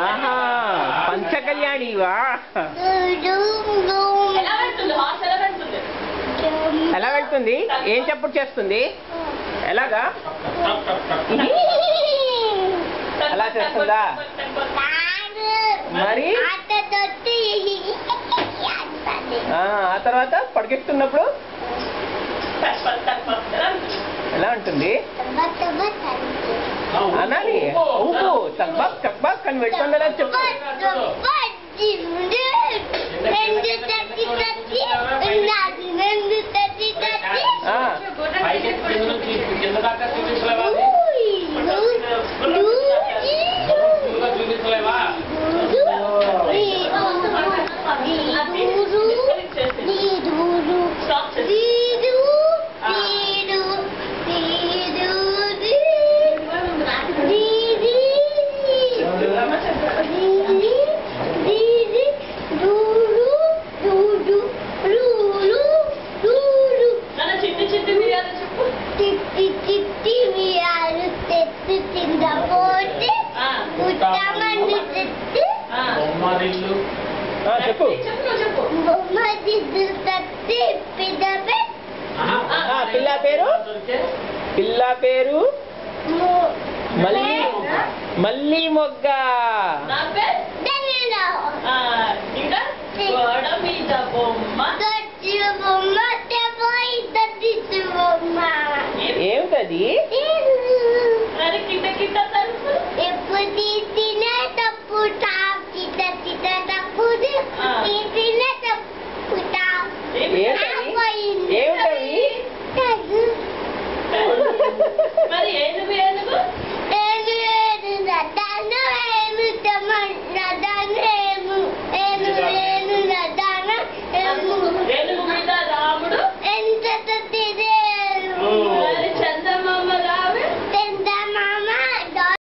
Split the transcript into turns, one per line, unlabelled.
ఆహా పంచకళ్యాణివా? ఎలా వెళ్తుంది? ఏం చప్పుడు చేస్తుంది? ఎలాగా? అలా చేస్తుందా? మరి ఆ తర్వాత పడికెక్కుతున్నప్పుడు ఎలా ఉంటుంది? అనాలి. ఊపు తక్బాక్ తక్బాక్ అని పెట్టుకుందా చెప్పు. చెప్పు. పిల్ల పేరు మల్లి మొగ్గ. ఏమిటది?
మరి ఏనుగు ఏనుగు